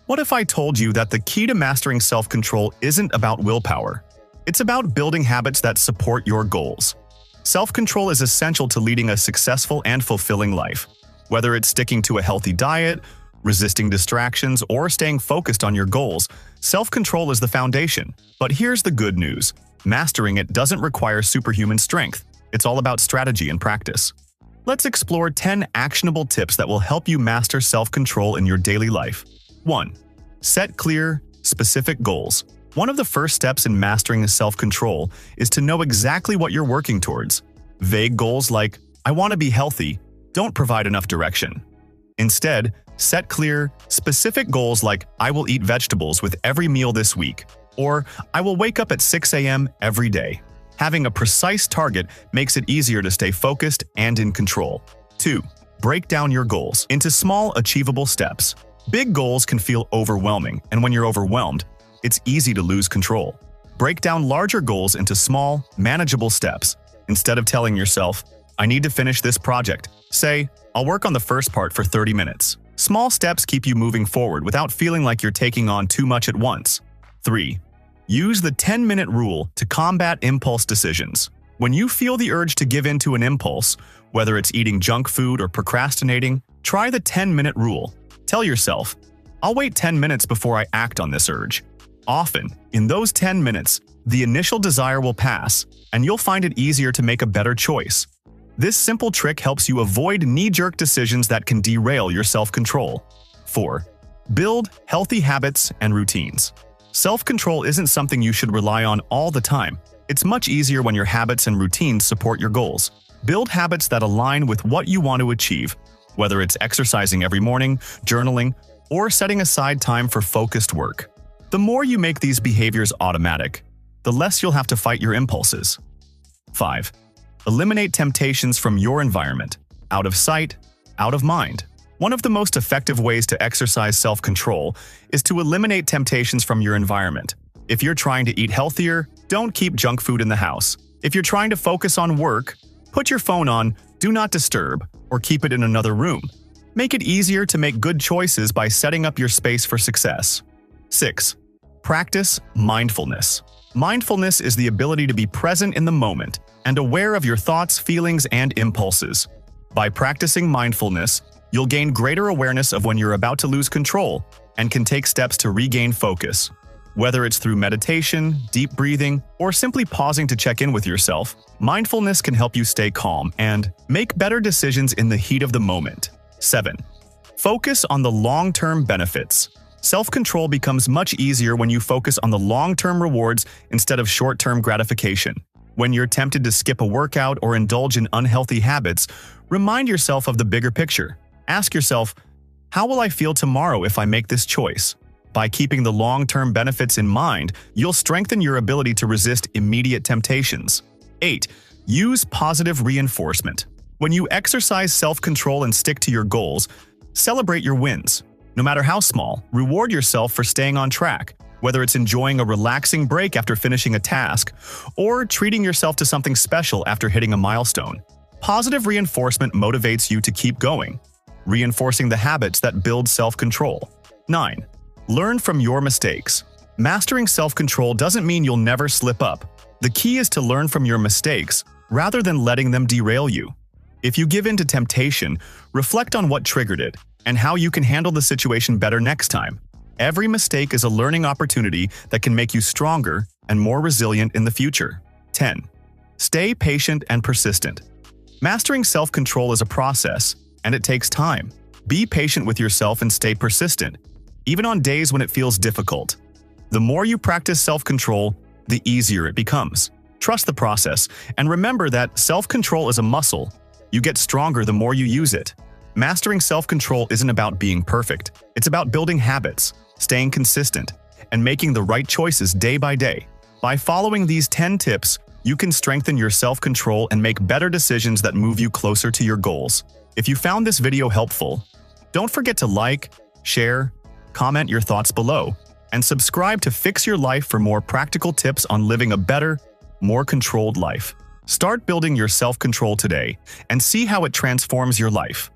What if I told you that the key to mastering self-control isn't about willpower? It's about building habits that support your goals. Self-control is essential to leading a successful and fulfilling life. Whether it's sticking to a healthy diet, resisting distractions, or staying focused on your goals, self-control is the foundation. But here's the good news. Mastering it doesn't require superhuman strength. It's all about strategy and practice. Let's explore 10 actionable tips that will help you master self-control in your daily life. 1. Set clear, specific goals. One of the first steps in mastering self-control is to know exactly what you're working towards. Vague goals like, "I want to be healthy," don't provide enough direction. Instead, set clear, specific goals like, "I will eat vegetables with every meal this week," or "I will wake up at 6 a.m. every day." Having a precise target makes it easier to stay focused and in control. 2. Break down your goals into small, achievable steps. Big goals can feel overwhelming, and when you're overwhelmed, it's easy to lose control. Break down larger goals into small, manageable steps. Instead of telling yourself, "I need to finish this project," say, "I'll work on the first part for 30 minutes." Small steps keep you moving forward without feeling like you're taking on too much at once. 3. Use the 10-minute rule to combat impulse decisions. When you feel the urge to give in to an impulse, whether it's eating junk food or procrastinating, try the 10-minute rule. Tell yourself, "I'll wait 10 minutes before I act on this urge." Often, in those 10 minutes, the initial desire will pass, and you'll find it easier to make a better choice. This simple trick helps you avoid knee-jerk decisions that can derail your self-control. 4. Build healthy habits and routines. Self-control isn't something you should rely on all the time. It's much easier when your habits and routines support your goals. Build habits that align with what you want to achieve, whether it's exercising every morning, journaling, or setting aside time for focused work. The more you make these behaviors automatic, the less you'll have to fight your impulses. 5. Eliminate temptations from your environment. Out of sight, out of mind. One of the most effective ways to exercise self-control is to eliminate temptations from your environment. If you're trying to eat healthier, don't keep junk food in the house. If you're trying to focus on work, put your phone on Do Not Disturb or keep it in another room. Make it easier to make good choices by setting up your space for success. 6. Practice mindfulness. Mindfulness is the ability to be present in the moment and aware of your thoughts, feelings, and impulses. By practicing mindfulness, you'll gain greater awareness of when you're about to lose control and can take steps to regain focus. Whether it's through meditation, deep breathing, or simply pausing to check in with yourself, mindfulness can help you stay calm and make better decisions in the heat of the moment. 7. Focus on the long-term benefits. Self-control becomes much easier when you focus on the long-term rewards instead of short-term gratification. When you're tempted to skip a workout or indulge in unhealthy habits, remind yourself of the bigger picture. Ask yourself, how will I feel tomorrow if I make this choice? By keeping the long-term benefits in mind, you'll strengthen your ability to resist immediate temptations. 8. Use positive reinforcement. When you exercise self-control and stick to your goals, celebrate your wins. No matter how small, reward yourself for staying on track, whether it's enjoying a relaxing break after finishing a task or treating yourself to something special after hitting a milestone. Positive reinforcement motivates you to keep going, reinforcing the habits that build self-control. 9. Learn from your mistakes. Mastering self-control doesn't mean you'll never slip up. The key is to learn from your mistakes rather than letting them derail you. If you give in to temptation, reflect on what triggered it and how you can handle the situation better next time. Every mistake is a learning opportunity that can make you stronger and more resilient in the future. 10. Stay patient and persistent. Mastering self-control is a process, and it takes time. Be patient with yourself and stay persistent, even on days when it feels difficult. The more you practice self-control, the easier it becomes. Trust the process, and remember that self-control is a muscle. You get stronger the more you use it. Mastering self-control isn't about being perfect. It's about building habits, staying consistent, and making the right choices day by day. By following these 10 tips, you can strengthen your self-control and make better decisions that move you closer to your goals. If you found this video helpful, don't forget to like, share, comment your thoughts below, and subscribe to Fix Your Life for more practical tips on living a better, more controlled life. Start building your self-control today and see how it transforms your life.